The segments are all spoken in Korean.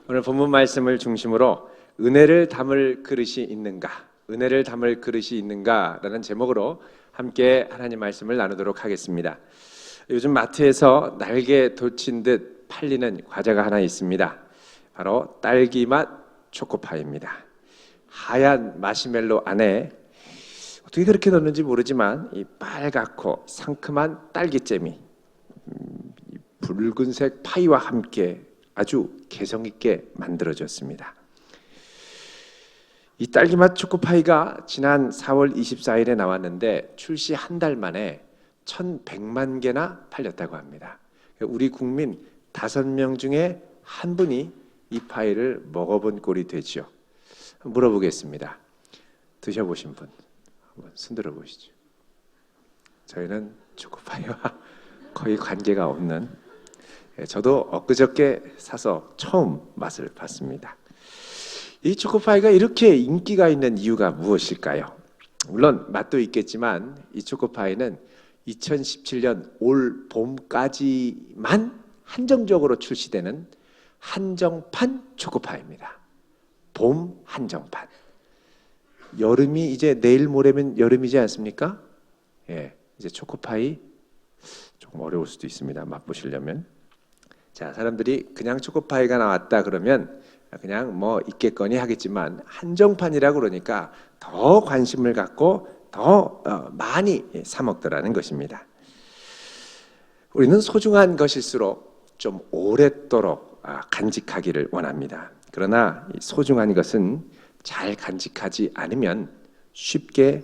오늘 본문 말씀을 중심으로 은혜를 담을 그릇이 있는가, 은혜를 담을 그릇이 있는가라는 제목으로 함께 하나님 말씀을 나누도록 하겠습니다. 요즘 마트에서 날개 돋친 듯 팔리는 과자가 하나 있습니다. 바로 딸기맛 초코파이입니다. 하얀 마시멜로 안에 어떻게 그렇게 넣는지 모르지만 이 빨갛고 상큼한 딸기잼이 이 붉은색 파이와 함께 아주 개성 있게 만들어졌습니다. 이 딸기맛 초코파이가 지난 4월 24일에 나왔는데 출시 한 달 만에 1,100만 개나 팔렸다고 합니다. 우리 국민 5명 중에 한 분이 이 파이를 먹어본 꼴이 되죠. 물어보겠습니다. 드셔보신 분 한번 손들어 보시죠. 저희는 초코파이와 거의 관계가 없는, 저도 엊그저께 사서 처음 맛을 봤습니다. 이 초코파이가 이렇게 인기가 있는 이유가 무엇일까요? 물론 맛도 있겠지만 이 초코파이는 2017년 올 봄까지만 한정적으로 출시되는 한정판 초코파이입니다. 봄 한정판. 여름이 이제 내일 모레면 여름이지 않습니까? 이제 초코파이 조금 어려울 수도 있습니다. 맛보시려면. 자, 사람들이 그냥 초코파이가 나왔다 그러면 그냥 뭐 있겠거니 하겠지만 한정판이라 그러니까 더 관심을 갖고 더 많이 사 먹더라는 것입니다. 우리는 소중한 것일수록 좀 오랫도록 간직하기를 원합니다. 그러나 소중한 것은 잘 간직하지 않으면 쉽게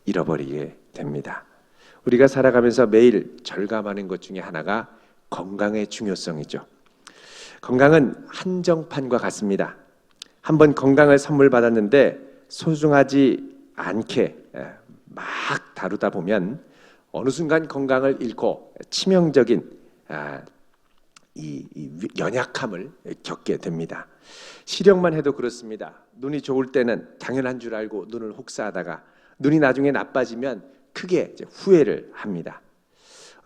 잃어버리게 됩니다. 우리가 살아가면서 매일 절감하는 것 중에 하나가 건강의 중요성이죠. 건강은 한정판과 같습니다. 한번 건강을 선물 받았는데 소중하지 않게 막 다루다 보면 어느 순간 건강을 잃고 치명적인 이 연약함을 겪게 됩니다. 시력만 해도 그렇습니다. 눈이 좋을 때는 당연한 줄 알고 눈을 혹사하다가 눈이 나중에 나빠지면 크게 이제 후회를 합니다.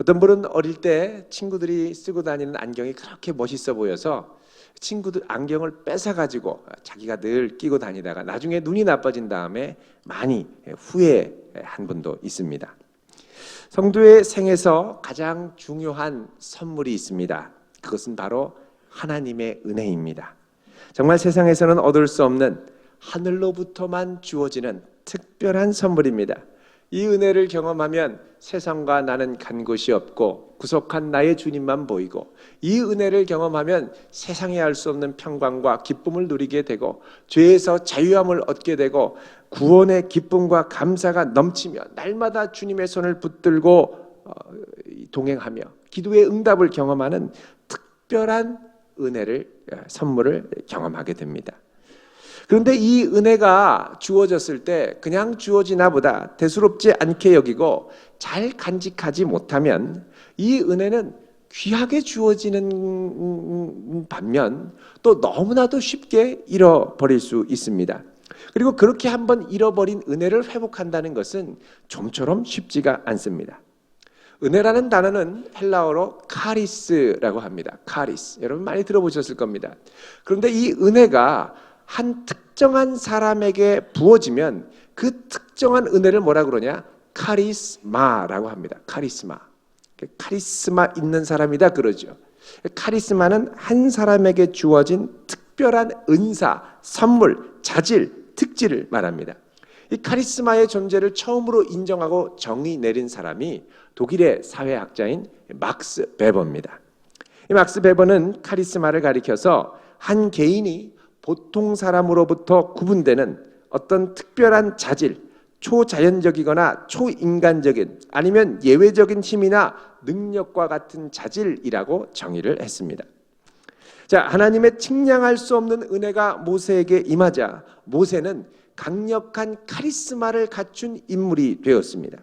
어떤 분은 어릴 때 친구들이 쓰고 다니는 안경이 그렇게 멋있어 보여서 친구들 안경을 뺏어가지고 자기가 늘 끼고 다니다가 나중에 눈이 나빠진 다음에 많이 후회한 분도 있습니다. 성도의 생에서 가장 중요한 선물이 있습니다. 그것은 바로 하나님의 은혜입니다. 정말 세상에서는 얻을 수 없는 하늘로부터만 주어지는 특별한 선물입니다. 이 은혜를 경험하면 세상과 나는 간 곳이 없고 구속한 나의 주님만 보이고, 이 은혜를 경험하면 세상에 알 수 없는 평강과 기쁨을 누리게 되고 죄에서 자유함을 얻게 되고 구원의 기쁨과 감사가 넘치며 날마다 주님의 손을 붙들고 동행하며 기도의 응답을 경험하는 특별한 선물을 경험하게 됩니다. 그런데 이 은혜가 주어졌을 때 그냥 주어지나 보다 대수롭지 않게 여기고 잘 간직하지 못하면 이 은혜는 귀하게 주어지는 반면 또 너무나도 쉽게 잃어버릴 수 있습니다. 그리고 그렇게 한번 잃어버린 은혜를 회복한다는 것은 좀처럼 쉽지가 않습니다. 은혜라는 단어는 헬라어로 카리스라고 합니다. 카리스. 여러분 많이 들어보셨을 겁니다. 그런데 이 은혜가 한 특정한 사람에게 부어지면 그 특정한 은혜를 뭐라 그러냐? 카리스마라고 합니다. 카리스마. 카리스마 있는 사람이다 그러죠. 카리스마는 한 사람에게 주어진 특별한 은사, 선물, 자질, 특질을 말합니다. 이 카리스마의 존재를 처음으로 인정하고 정의 내린 사람이 독일의 사회학자인 막스 베버입니다. 이 막스 베버는 카리스마를 가리켜서 한 개인이 보통 사람으로부터 구분되는 어떤 특별한 자질, 초자연적이거나 초인간적인 아니면 예외적인 힘이나 능력과 같은 자질이라고 정의를 했습니다. 자, 하나님의 측량할 수 없는 은혜가 모세에게 임하자 모세는 강력한 카리스마를 갖춘 인물이 되었습니다.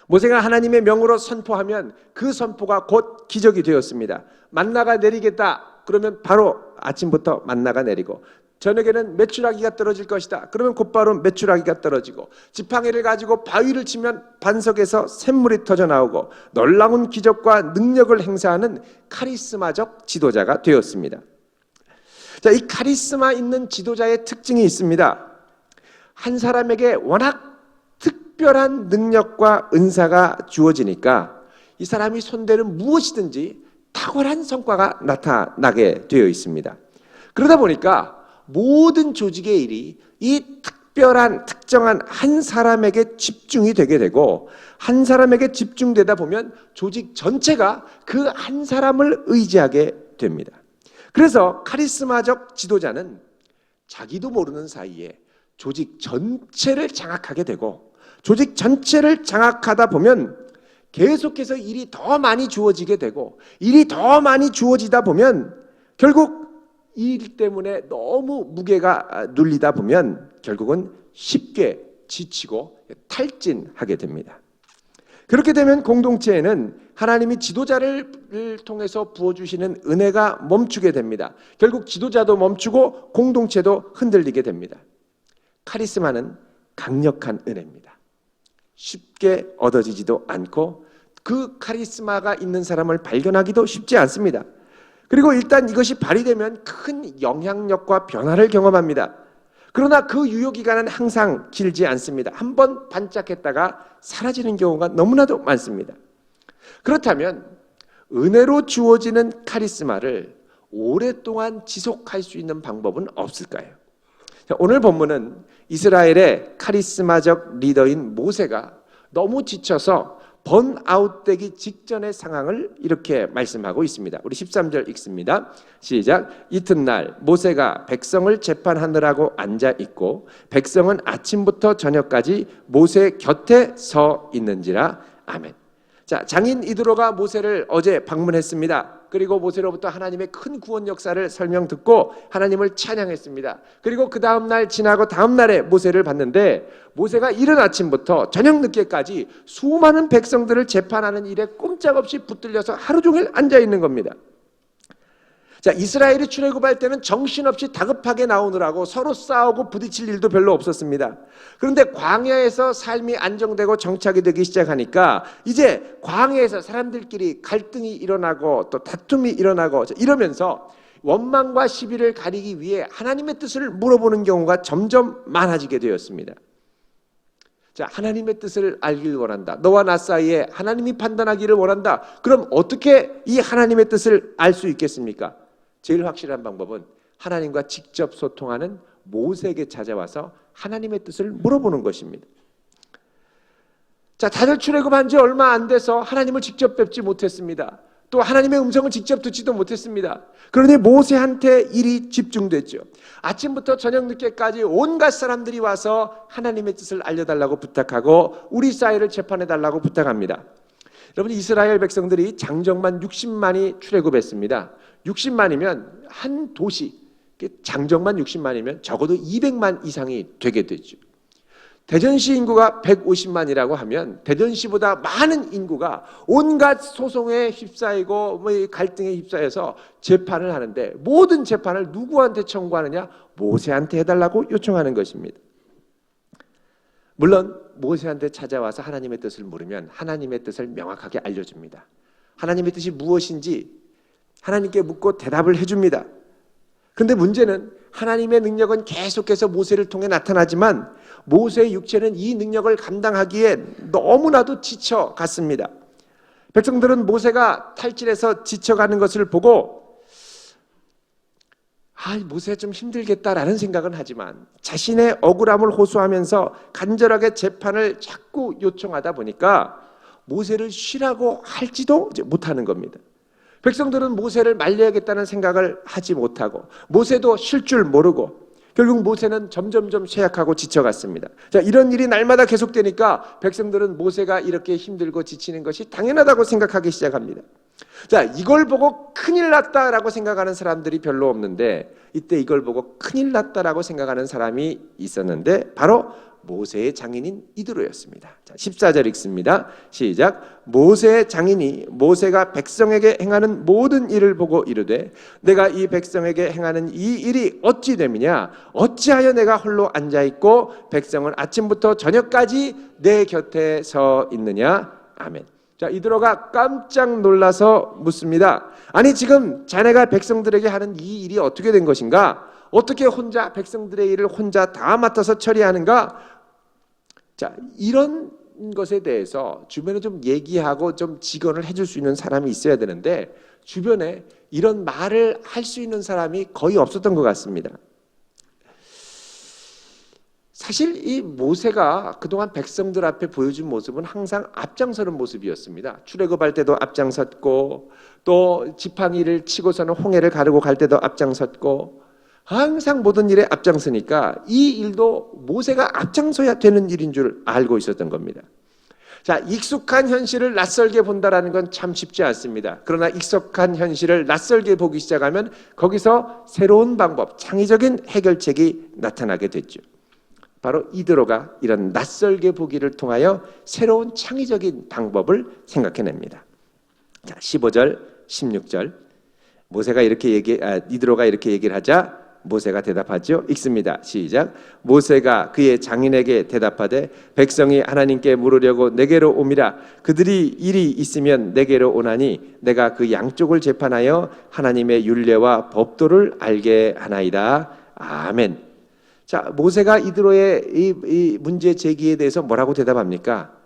모세가 하나님의 명으로 선포하면 그 선포가 곧 기적이 되었습니다. 만나가 내리겠다 그러면 바로 아침부터 만나가 내리고, 저녁에는 메추라기가 떨어질 것이다 그러면 곧바로 메추라기가 떨어지고, 지팡이를 가지고 바위를 치면 반석에서 샘물이 터져 나오고, 놀라운 기적과 능력을 행사하는 카리스마적 지도자가 되었습니다. 자, 이 카리스마 있는 지도자의 특징이 있습니다. 한 사람에게 워낙 특별한 능력과 은사가 주어지니까 이 사람이 손대는 무엇이든지 탁월한 성과가 나타나게 되어 있습니다. 그러다 보니까 모든 조직의 일이 이 특별한 특정한 한 사람에게 집중이 되게 되고, 한 사람에게 집중되다 보면 조직 전체가 그 한 사람을 의지하게 됩니다. 그래서 카리스마적 지도자는 자기도 모르는 사이에 조직 전체를 장악하게 되고, 조직 전체를 장악하다 보면 계속해서 일이 더 많이 주어지게 되고, 일이 더 많이 주어지다 보면 결국 일 때문에 너무 무게가 눌리다 보면 결국은 쉽게 지치고 탈진하게 됩니다. 그렇게 되면 공동체에는 하나님이 지도자를 통해서 부어주시는 은혜가 멈추게 됩니다. 결국 지도자도 멈추고 공동체도 흔들리게 됩니다. 카리스마는 강력한 은혜입니다. 쉽게 얻어지지도 않고 그 카리스마가 있는 사람을 발견하기도 쉽지 않습니다. 그리고 일단 이것이 발휘되면 큰 영향력과 변화를 경험합니다. 그러나 그 유효기간은 항상 길지 않습니다. 한번 반짝했다가 사라지는 경우가 너무나도 많습니다. 그렇다면 은혜로 주어지는 카리스마를 오랫동안 지속할 수 있는 방법은 없을까요? 오늘 본문은 이스라엘의 카리스마적 리더인 모세가 너무 지쳐서 번아웃되기 직전의 상황을 이렇게 말씀하고 있습니다. 우리 13절 읽습니다. 시작. 이튿날 모세가 백성을 재판하느라고 앉아 있고 백성은 아침부터 저녁까지 모세 곁에 서 있는지라. 아멘. 자, 장인 이드로가 모세를 어제 방문했습니다. 그리고 모세로부터 하나님의 큰 구원 역사를 설명 듣고 하나님을 찬양했습니다. 그리고 그 다음 날 지나고 다음 날에 모세를 봤는데, 모세가 이른 아침부터 저녁 늦게까지 수많은 백성들을 재판하는 일에 꼼짝없이 붙들려서 하루 종일 앉아 있는 겁니다. 자, 이스라엘이 출애굽할 때는 정신없이 다급하게 나오느라고 서로 싸우고 부딪힐 일도 별로 없었습니다. 그런데 광야에서 삶이 안정되고 정착이 되기 시작하니까 이제 광야에서 사람들끼리 갈등이 일어나고 또 다툼이 일어나고 이러면서 원망과 시비를 가리기 위해 하나님의 뜻을 물어보는 경우가 점점 많아지게 되었습니다. 자, 하나님의 뜻을 알기를 원한다. 너와 나 사이에 하나님이 판단하기를 원한다. 그럼 어떻게 이 하나님의 뜻을 알 수 있겠습니까? 제일 확실한 방법은 하나님과 직접 소통하는 모세에게 찾아와서 하나님의 뜻을 물어보는 것입니다. 자, 다들 출애굽한 지 얼마 안 돼서 하나님을 직접 뵙지 못했습니다. 또 하나님의 음성을 직접 듣지도 못했습니다. 그러니 모세한테 일이 집중됐죠. 아침부터 저녁 늦게까지 온갖 사람들이 와서 하나님의 뜻을 알려달라고 부탁하고 우리 사이를 재판해달라고 부탁합니다. 여러분, 이스라엘 백성들이 장정만 60만이 출애굽했습니다. 60만이면 한 도시, 장정만 60만이면 적어도 200만 이상이 되게 되죠. 대전시 인구가 150만이라고 하면 대전시보다 많은 인구가 온갖 소송에 휩싸이고 갈등에 휩싸여서 재판을 하는데, 모든 재판을 누구한테 청구하느냐? 모세한테 해달라고 요청하는 것입니다. 물론 모세한테 찾아와서 하나님의 뜻을 물으면 하나님의 뜻을 명확하게 알려줍니다. 하나님의 뜻이 무엇인지 하나님께 묻고 대답을 해줍니다. 그런데 문제는 하나님의 능력은 계속해서 모세를 통해 나타나지만 모세의 육체는 이 능력을 감당하기에 너무나도 지쳐갔습니다. 백성들은 모세가 탈진해서 지쳐가는 것을 보고 모세 좀 힘들겠다라는 생각은 하지만 자신의 억울함을 호소하면서 간절하게 재판을 자꾸 요청하다 보니까 모세를 쉬라고 할지도 못하는 겁니다. 백성들은 모세를 말려야겠다는 생각을 하지 못하고 모세도 쉴 줄 모르고 결국 모세는 점점점 쇠약하고 지쳐갔습니다. 자, 이런 일이 날마다 계속되니까 백성들은 모세가 이렇게 힘들고 지치는 것이 당연하다고 생각하기 시작합니다. 자, 이걸 보고 큰일 났다라고 생각하는 사람들이 별로 없는데, 이때 이걸 보고 큰일 났다라고 생각하는 사람이 있었는데 바로 모세의 장인인 이드로였습니다. 자, 14절 읽습니다. 시작. 모세의 장인이 모세가 백성에게 행하는 모든 일을 보고 이르되 내가 이 백성에게 행하는 이 일이 어찌 됨이냐? 어찌하여 내가 홀로 앉아있고 백성은 아침부터 저녁까지 내 곁에 서 있느냐? 아멘. 자, 이드로가 깜짝 놀라서 묻습니다. 아니, 지금 자네가 백성들에게 하는 이 일이 어떻게 된 것인가? 어떻게 혼자 백성들의 일을 혼자 다 맡아서 처리하는가? 자, 이런 것에 대해서 주변에 좀 얘기하고 좀 직언을 해줄 수 있는 사람이 있어야 되는데 주변에 이런 말을 할 수 있는 사람이 거의 없었던 것 같습니다. 사실 이 모세가 그동안 백성들 앞에 보여준 모습은 항상 앞장서는 모습이었습니다. 출애굽할 때도 앞장섰고 또 지팡이를 치고서는 홍해를 가르고 갈 때도 앞장섰고 항상 모든 일에 앞장서니까 이 일도 모세가 앞장서야 되는 일인 줄 알고 있었던 겁니다. 자, 익숙한 현실을 낯설게 본다라는 건 참 쉽지 않습니다. 그러나 익숙한 현실을 낯설게 보기 시작하면 거기서 새로운 방법, 창의적인 해결책이 나타나게 됐죠. 바로 이드로가 이런 낯설게 보기를 통하여 새로운 창의적인 방법을 생각해냅니다. 자, 15절, 16절 이드로가 이렇게 얘기를 하자 모세가 대답하죠. 읽습니다. 시작. 모세가 그의 장인에게 대답하되 백성이 하나님께 물으려고 내게로 오미라. 그들이 일이 있으면 내게로 오나니 내가 그 양쪽을 재판하여 하나님의 율례와 법도를 알게 하나이다. 아멘. 자, 모세가 이드로의 이 문제 제기에 대해서 뭐라고 대답합니까?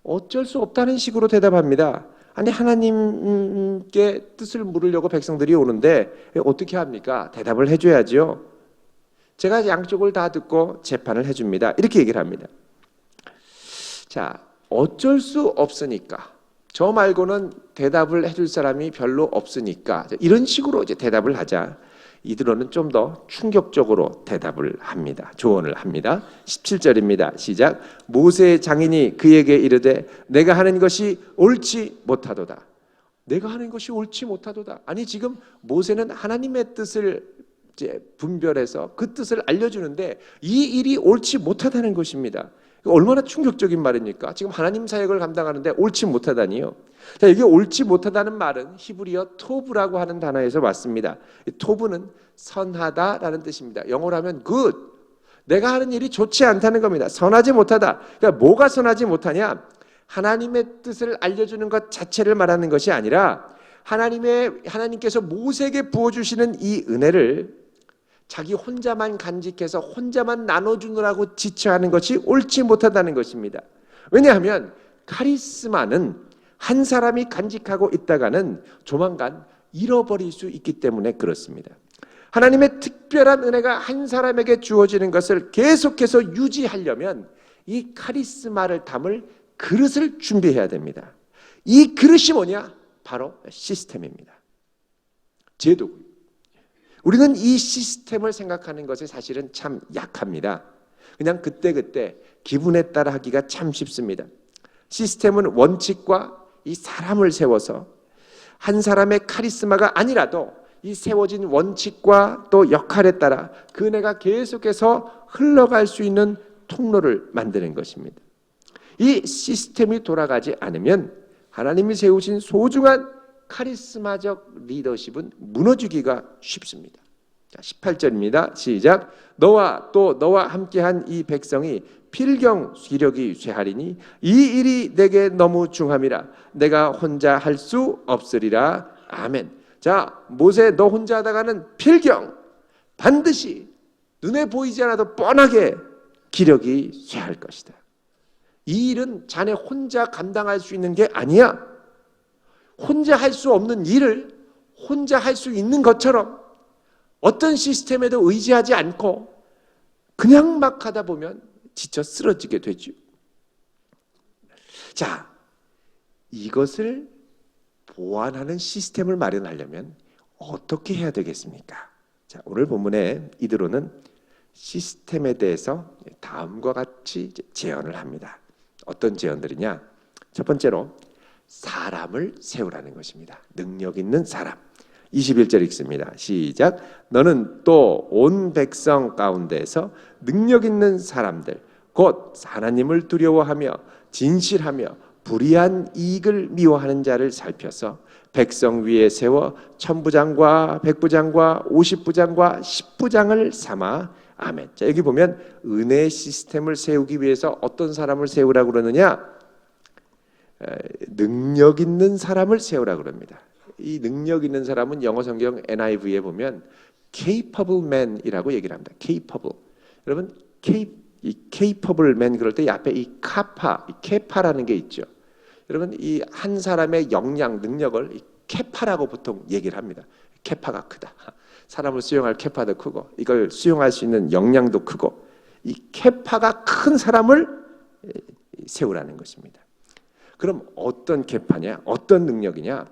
어쩔 수 없다는 식으로 대답합니다. 아니, 하나님께 뜻을 물으려고 백성들이 오는데 어떻게 합니까? 대답을 해줘야죠. 제가 양쪽을 다 듣고 재판을 해줍니다. 이렇게 얘기를 합니다. 자, 어쩔 수 없으니까, 저 말고는 대답을 해줄 사람이 별로 없으니까 이런 식으로 이제 대답을 하자 이드로는 좀 더 충격적으로 대답을 합니다. 조언을 합니다. 17절입니다. 시작. 모세의 장인이 그에게 이르되 내가 하는 것이 옳지 못하도다. 내가 하는 것이 옳지 못하도다. 아니, 지금 모세는 하나님의 뜻을 이제 분별해서 그 뜻을 알려주는데 이 일이 옳지 못하다는 것입니다. 얼마나 충격적인 말입니까? 지금 하나님 사역을 감당하는데 옳지 못하다니요. 자, 이게 옳지 못하다는 말은 히브리어 토브라고 하는 단어에서 왔습니다. 토브는 선하다라는 뜻입니다. 영어로 하면 good. 내가 하는 일이 좋지 않다는 겁니다. 선하지 못하다. 그러니까 뭐가 선하지 못하냐? 하나님의 뜻을 알려주는 것 자체를 말하는 것이 아니라 하나님께서 모세에게 부어주시는 이 은혜를 자기 혼자만 간직해서 혼자만 나눠주느라고 지체하는 것이 옳지 못하다는 것입니다. 왜냐하면 카리스마는 한 사람이 간직하고 있다가는 조만간 잃어버릴 수 있기 때문에 그렇습니다. 하나님의 특별한 은혜가 한 사람에게 주어지는 것을 계속해서 유지하려면 이 카리스마를 담을 그릇을 준비해야 됩니다. 이 그릇이 뭐냐? 바로 시스템입니다. 제도고요. 우리는 이 시스템을 생각하는 것에 사실은 참 약합니다. 그냥 그때그때 기분에 따라 하기가 참 쉽습니다. 시스템은 원칙과 이 사람을 세워서 한 사람의 카리스마가 아니라도 이 세워진 원칙과 또 역할에 따라 그 은혜가 계속해서 흘러갈 수 있는 통로를 만드는 것입니다. 이 시스템이 돌아가지 않으면 하나님이 세우신 소중한 카리스마적 리더십은 무너지기가 쉽습니다. 자, 18절입니다. 시작. 너와 함께한 이 백성이 필경 기력이 쇠하리니 이 일이 내게 너무 중함이라 내가 혼자 할 수 없으리라. 아멘. 자, 모세 너 혼자 하다가는 필경 반드시 눈에 보이지 않아도 뻔하게 기력이 쇠할 것이다. 이 일은 자네 혼자 감당할 수 있는 게 아니야. 혼자 할 수 없는 일을 혼자 할 수 있는 것처럼 어떤 시스템에도 의지하지 않고 그냥 막 하다 보면 지쳐 쓰러지게 되죠. 자, 이것을 보완하는 시스템을 마련하려면 어떻게 해야 되겠습니까? 자, 오늘 본문에 이드로는 시스템에 대해서 다음과 같이 제언을 합니다. 어떤 제언들이냐? 첫 번째로 사람을 세우라는 것입니다. 능력 있는 사람. 21절 읽습니다. 시작. 너는 또 온 백성 가운데에서 능력 있는 사람들 곧 하나님을 두려워하며 진실하며 불의한 이익을 미워하는 자를 살펴서 백성 위에 세워 천부장과 백부장과 50부장과 10부장을 삼아. 아멘. 자, 여기 보면 은혜의 시스템을 세우기 위해서 어떤 사람을 세우라고 그러느냐? 능력 있는 사람을 세우라 그럽니다. 이 능력 있는 사람은 영어 성경 NIV에 보면 capable man이라고 얘기를 합니다. capable. 여러분 이 capable man 그럴 때 이 앞에 이 카파, 이 케파라는 게 있죠. 여러분 이 한 사람의 역량, 능력을 이 케파라고 보통 얘기를 합니다. 케파가 크다. 사람을 수용할 케파도 크고 이걸 수용할 수 있는 역량도 크고 이 케파가 큰 사람을 세우라는 것입니다. 그럼 어떤 케파냐? 어떤 능력이냐?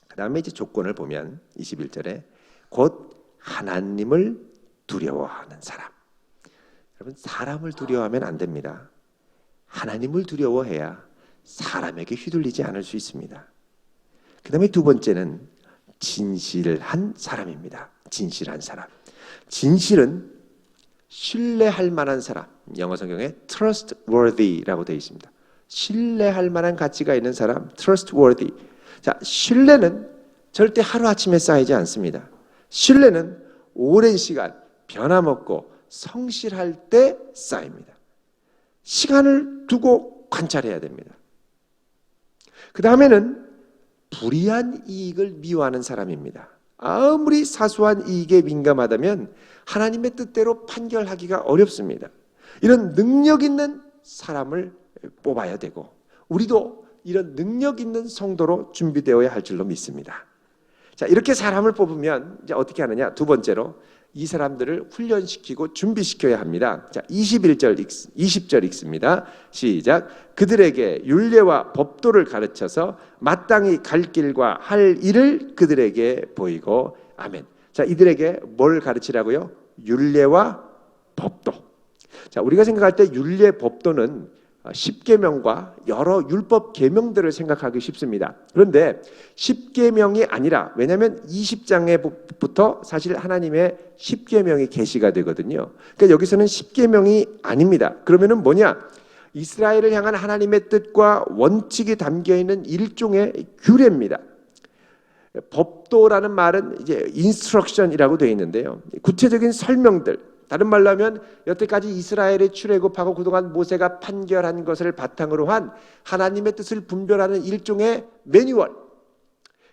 그 다음에 이제 조건을 보면 21절에 곧 하나님을 두려워하는 사람. 여러분 사람을 두려워하면 안 됩니다. 하나님을 두려워해야 사람에게 휘둘리지 않을 수 있습니다. 그 다음에 두 번째는 진실한 사람입니다. 진실한 사람. 진실은 신뢰할 만한 사람. 영어 성경에 trustworthy라고 되어 있습니다. 신뢰할 만한 가치가 있는 사람, trustworthy. 자, 신뢰는 절대 하루아침에 쌓이지 않습니다. 신뢰는 오랜 시간 변함없고 성실할 때 쌓입니다. 시간을 두고 관찰해야 됩니다. 그 다음에는 불이한 이익을 미워하는 사람입니다. 아무리 사소한 이익에 민감하다면 하나님의 뜻대로 판결하기가 어렵습니다. 이런 능력 있는 사람을 뽑아야 되고 우리도 이런 능력 있는 성도로 준비되어야 할 줄로 믿습니다. 자, 이렇게 사람을 뽑으면 이제 어떻게 하느냐? 두 번째로 이 사람들을 훈련시키고 준비시켜야 합니다. 자, 20절 읽습니다. 시작. 그들에게 율례와 법도를 가르쳐서 마땅히 갈 길과 할 일을 그들에게 보이고. 아멘. 자, 이들에게 뭘 가르치라고요? 율례와 법도. 자, 우리가 생각할 때 율례 법도는 10계명과 여러 율법 계명들을 생각하기 쉽습니다. 그런데 10계명이 아니라, 왜냐하면 20장에부터 사실 하나님의 10계명이 계시가 되거든요. 그러니까 여기서는 10계명이 아닙니다. 그러면은 뭐냐? 이스라엘을 향한 하나님의 뜻과 원칙이 담겨 있는 일종의 규례입니다. 법도라는 말은 이제 instruction이라고 되어 있는데요. 구체적인 설명들. 다른 말로 하면 여태까지 이스라엘의 출애굽하고 그동안 모세가 판결한 것을 바탕으로 한 하나님의 뜻을 분별하는 일종의 매뉴얼.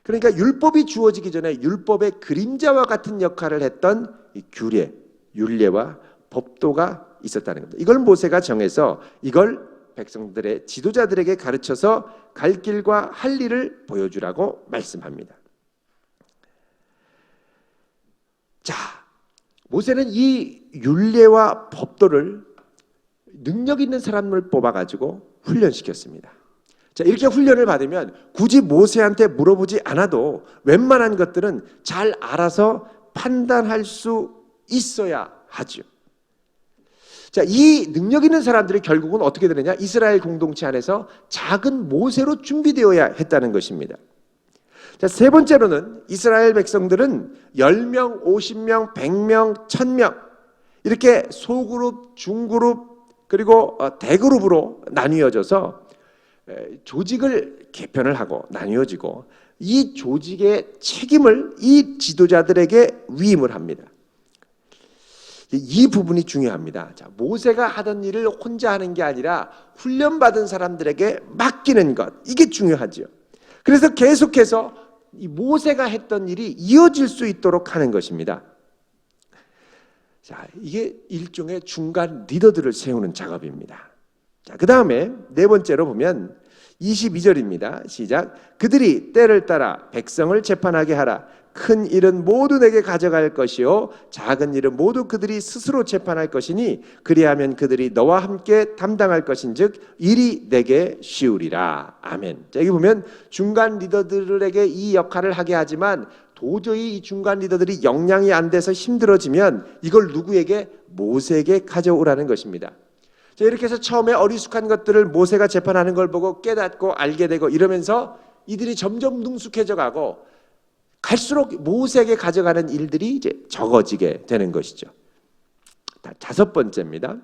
그러니까 율법이 주어지기 전에 율법의 그림자와 같은 역할을 했던 이 규례, 율례와 법도가 있었다는 겁니다. 이걸 모세가 정해서 이걸 백성들의 지도자들에게 가르쳐서 갈 길과 할 일을 보여주라고 말씀합니다. 자, 모세는 이 율례와 법도를 능력 있는 사람을 뽑아가지고 훈련시켰습니다. 자, 이렇게 훈련을 받으면 굳이 모세한테 물어보지 않아도 웬만한 것들은 잘 알아서 판단할 수 있어야 하죠. 자, 이 능력 있는 사람들이 결국은 어떻게 되느냐? 이스라엘 공동체 안에서 작은 모세로 준비되어야 했다는 것입니다. 자, 세 번째로는 이스라엘 백성들은 10명, 50명, 100명, 1000명 이렇게 소그룹, 중그룹, 그리고 대그룹으로 나뉘어져서 조직을 개편을 하고 나뉘어지고 이 조직의 책임을 이 지도자들에게 위임을 합니다. 이 부분이 중요합니다. 자, 모세가 하던 일을 혼자 하는 게 아니라 훈련받은 사람들에게 맡기는 것, 이게 중요하죠. 그래서 계속해서 이 모세가 했던 일이 이어질 수 있도록 하는 것입니다. 자, 이게 일종의 중간 리더들을 세우는 작업입니다. 자, 그 다음에 네 번째로 보면 22절입니다. 시작. 그들이 때를 따라 백성을 재판하게 하라. 큰 일은 모두 내게 가져갈 것이요 작은 일은 모두 그들이 스스로 재판할 것이니 그리하면 그들이 너와 함께 담당할 것인즉 일이 내게 쉬우리라. 아멘. 자, 여기 보면 중간 리더들에게 이 역할을 하게 하지만 도저히 이 중간 리더들이 역량이 안 돼서 힘들어지면 이걸 누구에게? 모세에게 가져오라는 것입니다. 자, 이렇게 해서 처음에 어리숙한 것들을 모세가 재판하는 걸 보고 깨닫고 알게 되고 이러면서 이들이 점점 능숙해져 가고 갈수록 모세에게 가져가는 일들이 이제 적어지게 되는 것이죠. 다섯 번째입니다.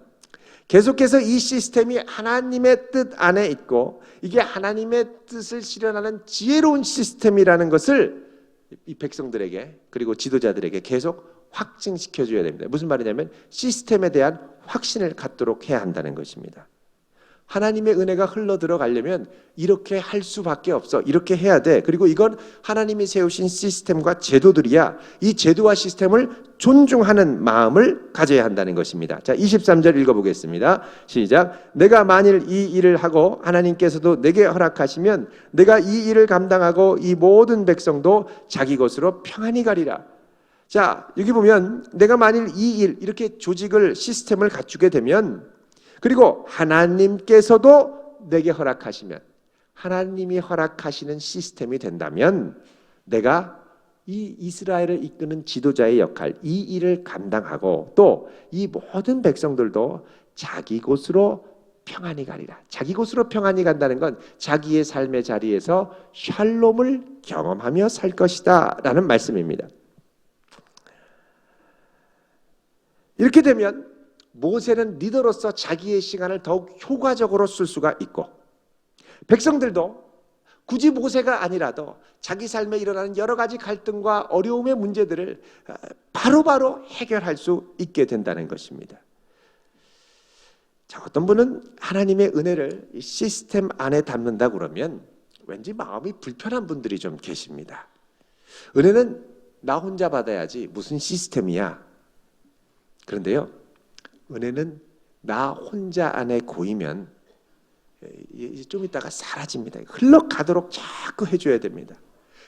계속해서 이 시스템이 하나님의 뜻 안에 있고 이게 하나님의 뜻을 실현하는 지혜로운 시스템이라는 것을 이 백성들에게 그리고 지도자들에게 계속 확증시켜줘야 됩니다. 무슨 말이냐면 시스템에 대한 확신을 갖도록 해야 한다는 것입니다. 하나님의 은혜가 흘러 들어가려면 이렇게 할 수밖에 없어. 이렇게 해야 돼. 그리고 이건 하나님이 세우신 시스템과 제도들이야. 이 제도와 시스템을 존중하는 마음을 가져야 한다는 것입니다. 자, 23절 읽어보겠습니다. 시작. 내가 만일 이 일을 하고 하나님께서도 내게 허락하시면 내가 이 일을 감당하고 이 모든 백성도 자기 것으로 평안히 가리라. 자, 여기 보면 내가 만일 이 일, 이렇게 조직을, 시스템을 갖추게 되면, 그리고 하나님께서도 내게 허락하시면, 하나님이 허락하시는 시스템이 된다면 내가 이 이스라엘을 이끄는 지도자의 역할, 이 일을 감당하고 또 이 모든 백성들도 자기 곳으로 평안히 가리라. 자기 곳으로 평안히 간다는 건 자기의 삶의 자리에서 샬롬을 경험하며 살 것이다 라는 말씀입니다. 이렇게 되면 모세는 리더로서 자기의 시간을 더욱 효과적으로 쓸 수가 있고, 백성들도 굳이 모세가 아니라도 자기 삶에 일어나는 여러 가지 갈등과 어려움의 문제들을 바로바로 해결할 수 있게 된다는 것입니다. 자, 어떤 분은 하나님의 은혜를 시스템 안에 담는다 그러면 왠지 마음이 불편한 분들이 좀 계십니다. 은혜는 나 혼자 받아야지 무슨 시스템이야. 그런데요, 은혜는 나 혼자 안에 고이면 좀 있다가 사라집니다. 흘러가도록 자꾸 해줘야 됩니다.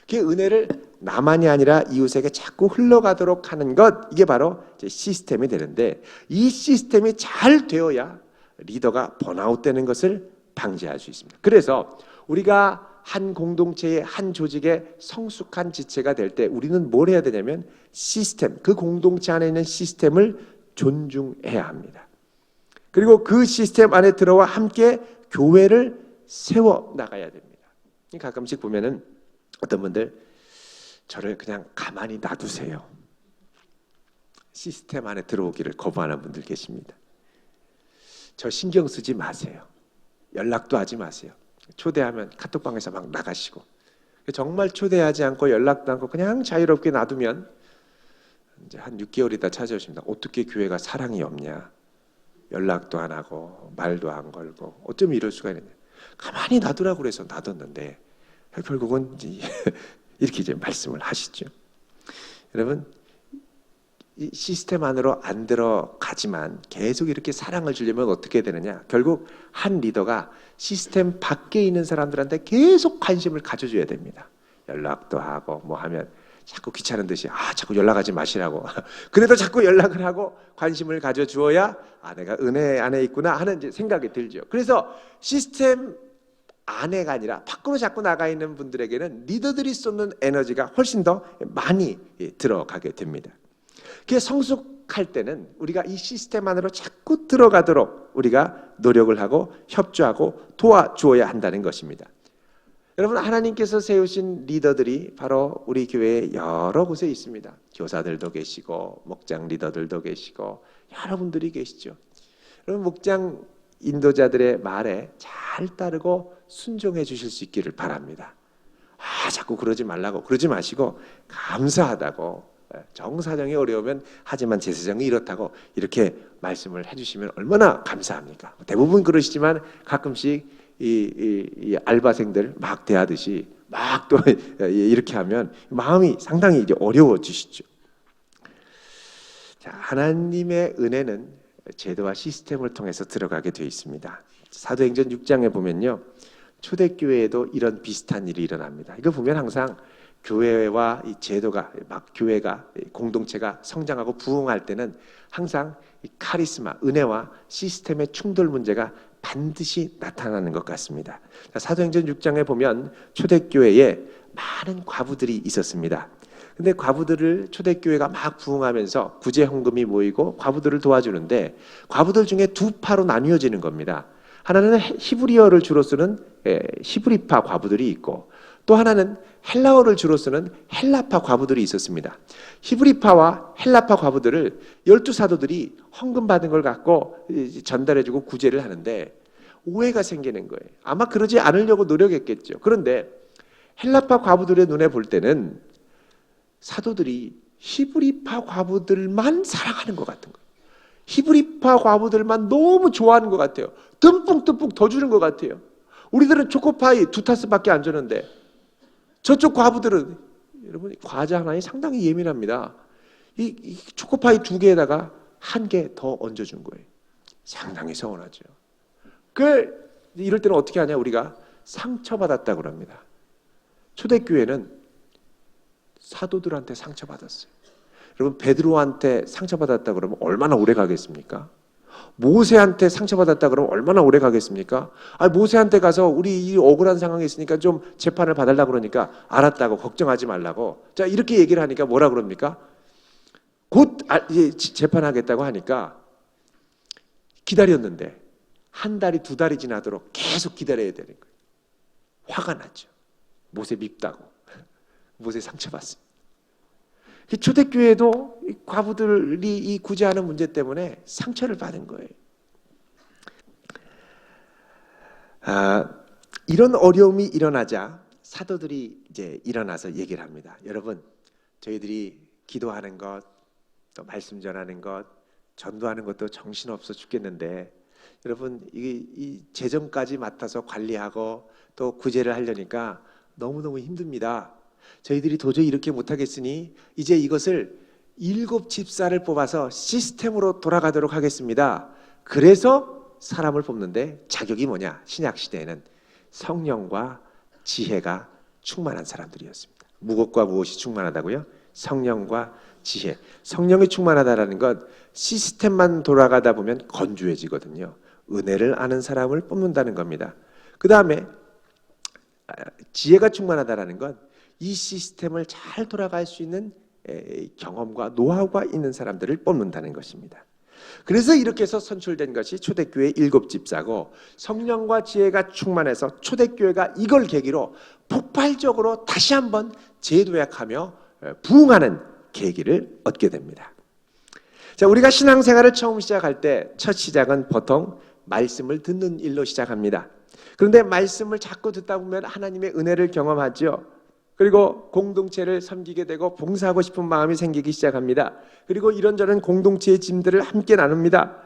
그 은혜를 나만이 아니라 이웃에게 자꾸 흘러가도록 하는 것, 이게 바로 시스템이 되는데, 이 시스템이 잘 되어야 리더가 번아웃 되는 것을 방지할 수 있습니다. 그래서 우리가 한 공동체의 한 조직의 성숙한 지체가 될 때 우리는 뭘 해야 되냐면 시스템, 그 공동체 안에 있는 시스템을 존중해야 합니다. 그리고 그 시스템 안에 들어와 함께 교회를 세워 나가야 됩니다. 가끔씩 보면은 어떤 분들 저를 그냥 가만히 놔두세요. 시스템 안에 들어오기를 거부하는 분들 계십니다. 저 신경 쓰지 마세요. 연락도 하지 마세요. 초대하면 카톡방에서 막 나가시고, 정말 초대하지 않고 연락도 않고 그냥 자유롭게 놔두면 이제 한 6개월 있다 찾아오십니다. 어떻게 교회가 사랑이 없냐? 연락도 안 하고 말도 안 걸고 어쩜 이럴 수가 있느냐? 가만히 놔두라고 그래서 놔뒀는데 결국은 이렇게 이제 말씀을 하시죠. 여러분, 이 시스템 안으로 안 들어가지만 계속 이렇게 사랑을 주려면 어떻게 되느냐? 결국 한 리더가 시스템 밖에 있는 사람들한테 계속 관심을 가져줘야 됩니다. 연락도 하고 뭐 하면 자꾸 귀찮은 듯이 자꾸 연락하지 마시라고. 그래도 자꾸 연락을 하고 관심을 가져주어야 내가 은혜 안에 있구나 하는 이제 생각이 들죠. 그래서 시스템 안에가 아니라 밖으로 자꾸 나가 있는 분들에게는 리더들이 쏟는 에너지가 훨씬 더 많이 들어가게 됩니다. 그게 성숙할 때는 우리가 이 시스템 안으로 자꾸 들어가도록 우리가 노력을 하고 협조하고 도와주어야 한다는 것입니다. 여러분, 하나님께서 세우신 리더들이 바로 우리 교회에 여러 곳에 있습니다. 교사들도 계시고 목장 리더들도 계시고 여러분들이 계시죠. 여러분, 목장 인도자들의 말에 잘 따르고 순종해 주실 수 있기를 바랍니다. 자꾸 그러지 말라고, 그러지 마시고 감사하다고, 정사정이 어려우면 하지만 제 사정이 이렇다고 이렇게 말씀을 해주시면 얼마나 감사합니까? 대부분 그러시지만 가끔씩 이 알바생들 막 대하듯이 막 또 이렇게 하면 마음이 상당히 이제 어려워지시죠. 자, 하나님의 은혜는 제도와 시스템을 통해서 들어가게 되어 있습니다. 사도행전 6장에 보면요, 초대교회에도 이런 비슷한 일이 일어납니다. 이거 보면 항상 교회와 이 제도가 막 교회가 공동체가 성장하고 부흥할 때는 항상 이 카리스마, 은혜와 시스템의 충돌 문제가 반드시 나타나는 것 같습니다. 사도행전 6장에 보면 초대교회에 많은 과부들이 있었습니다. 근데 과부들을 초대교회가 막 부흥하면서 구제 헌금이 모이고 과부들을 도와주는데 과부들 중에 두 파로 나뉘어지는 겁니다. 하나는 히브리어를 주로 쓰는 히브리파 과부들이 있고, 또 하나는 헬라어를 주로 쓰는 헬라파 과부들이 있었습니다. 히브리파와 헬라파 과부들을 12사도들이 헌금 받은 걸 갖고 전달해주고 구제를 하는데 오해가 생기는 거예요. 아마 그러지 않으려고 노력했겠죠. 그런데 헬라파 과부들의 눈에 볼 때는 사도들이 히브리파 과부들만 사랑하는 것 같은 거예요. 히브리파 과부들만 너무 좋아하는 것 같아요. 듬뿍듬뿍 더 주는 것 같아요. 우리들은 초코파이 2타스밖에 안 주는데 저쪽 과부들은, 여러분, 과자 하나에 상당히 예민합니다. 이 초코파이 2개에다가 1개 더 얹어준 거예요. 상당히 서운하죠. 이럴 때는 어떻게 하냐? 우리가 상처받았다고 합니다. 초대교회는 사도들한테 상처받았어요. 여러분, 베드로한테 상처받았다 그러면 얼마나 오래 가겠습니까? 모세한테 상처받았다 그러면 얼마나 오래 가겠습니까? 모세한테 가서 우리 이 억울한 상황에 있으니까 좀 재판을 봐달라고 그러니까 알았다고, 걱정하지 말라고. 자, 이렇게 얘기를 하니까 뭐라 그럽니까? 곧 재판하겠다고 하니까 기다렸는데 1달이 2달이 지나도록 계속 기다려야 되는 거예요. 화가 나죠. 모세 밉다고. 모세 상처받습니다. 초대교회도 과부들이 이 구제하는 문제 때문에 상처를 받은 거예요. 이런 어려움이 일어나자 사도들이 이제 일어나서 얘기를 합니다. 여러분, 저희들이 기도하는 것, 또 말씀 전하는 것, 전도하는 것도 정신없어 죽겠는데, 여러분, 이 재정까지 맡아서 관리하고 또 구제를 하려니까 너무너무 힘듭니다. 저희들이 도저히 이렇게 못하겠으니 이제 이것을 7 집사를 뽑아서 시스템으로 돌아가도록 하겠습니다. 그래서 사람을 뽑는데 자격이 뭐냐? 신약시대에는 성령과 지혜가 충만한 사람들이었습니다. 무엇과 무엇이 충만하다고요? 성령과 지혜. 성령이 충만하다라는 건 시스템만 돌아가다 보면 건조해지거든요. 은혜를 아는 사람을 뽑는다는 겁니다. 그 다음에 지혜가 충만하다라는 건 이 시스템을 잘 돌아갈 수 있는 경험과 노하우가 있는 사람들을 뽑는다는 것입니다. 그래서 이렇게 해서 선출된 것이 초대교회 7 집사고, 성령과 지혜가 충만해서 초대교회가 이걸 계기로 폭발적으로 다시 한번 재도약하며 부흥하는 계기를 얻게 됩니다. 자, 우리가 신앙생활을 처음 시작할 때 첫 시작은 보통 말씀을 듣는 일로 시작합니다. 그런데 말씀을 자꾸 듣다 보면 하나님의 은혜를 경험하죠. 그리고 공동체를 섬기게 되고 봉사하고 싶은 마음이 생기기 시작합니다. 그리고 이런저런 공동체의 짐들을 함께 나눕니다.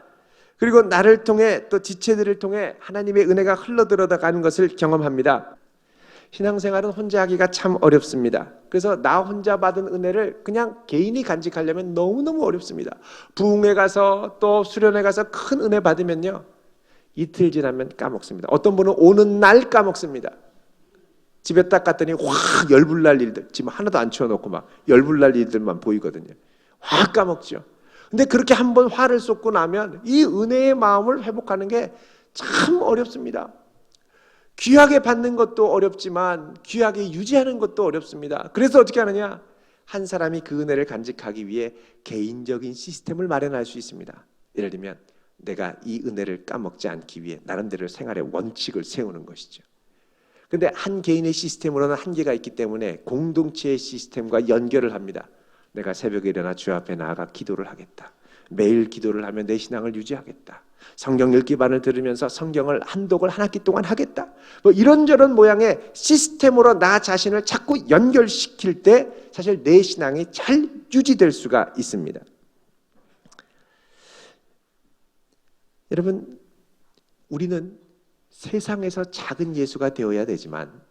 그리고 나를 통해 또 지체들을 통해 하나님의 은혜가 흘러들어가는 것을 경험합니다. 신앙생활은 혼자 하기가 참 어렵습니다. 그래서 나 혼자 받은 은혜를 그냥 개인이 간직하려면 너무너무 어렵습니다. 부흥회 가서 또 수련회 가서 큰 은혜 받으면요, 이틀 지나면 까먹습니다. 어떤 분은 오는 날 까먹습니다. 집에 딱 갔더니 확 열불날 일들, 지금 하나도 안 치워놓고 막 열불날 일들만 보이거든요. 확 까먹죠. 근데 그렇게 한번 화를 쏟고 나면 이 은혜의 마음을 회복하는 게 참 어렵습니다. 귀하게 받는 것도 어렵지만 귀하게 유지하는 것도 어렵습니다. 그래서 어떻게 하느냐? 한 사람이 그 은혜를 간직하기 위해 개인적인 시스템을 마련할 수 있습니다. 예를 들면 내가 이 은혜를 까먹지 않기 위해 나름대로 생활의 원칙을 세우는 것이죠. 그런데 한 개인의 시스템으로는 한계가 있기 때문에 공동체의 시스템과 연결을 합니다. 내가 새벽에 일어나 주 앞에 나아가 기도를 하겠다. 매일 기도를 하며 내 신앙을 유지하겠다. 성경 읽기 반을 들으면서 성경을 한 독을 한 학기 동안 하겠다. 뭐 이런저런 모양의 시스템으로 나 자신을 자꾸 연결시킬 때 사실 내 신앙이 잘 유지될 수가 있습니다. 여러분, 우리는 세상에서 작은 예수가 되어야 되지만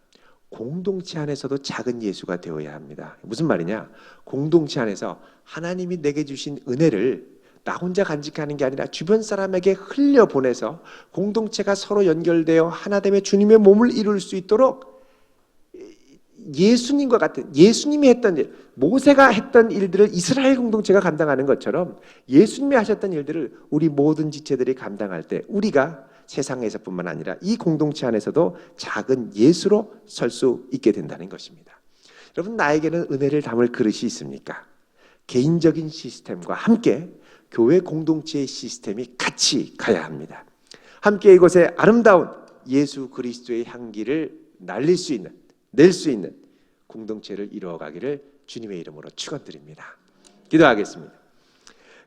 공동체 안에서도 작은 예수가 되어야 합니다. 무슨 말이냐? 공동체 안에서 하나님이 내게 주신 은혜를 나 혼자 간직하는 게 아니라 주변 사람에게 흘려보내서 공동체가 서로 연결되어 하나됨의 주님의 몸을 이룰 수 있도록 예수님과 같은, 예수님이 했던 일, 모세가 했던 일들을 이스라엘 공동체가 감당하는 것처럼 예수님이 하셨던 일들을 우리 모든 지체들이 감당할 때 우리가 세상에서뿐만 아니라 이 공동체 안에서도 작은 예수로 설 수 있게 된다는 것입니다. 여러분, 나에게는 은혜를 담을 그릇이 있습니까? 개인적인 시스템과 함께 교회 공동체의 시스템이 같이 가야 합니다. 함께 이곳에 아름다운 예수 그리스도의 향기를 날릴 수 있는, 낼 수 있는 공동체를 이루어가기를 주님의 이름으로 축원드립니다. 기도하겠습니다.